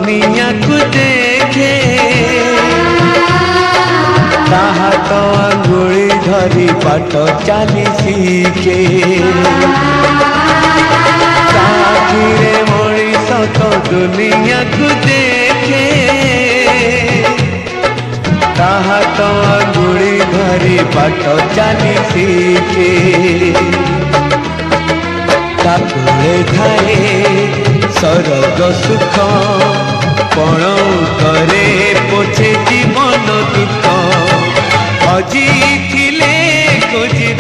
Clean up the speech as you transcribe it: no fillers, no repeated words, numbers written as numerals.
दुनिया को देखे ताहा तो अंगुली धरी पाठ चली शिखे साखीरे मनीष तो दुनिया को देखे ताहा तो अंगुली धरी पाठ चली शिखे ताकुले थाए सरग सुख पण करे पोछे जीवन दुख हजी थिले खोजी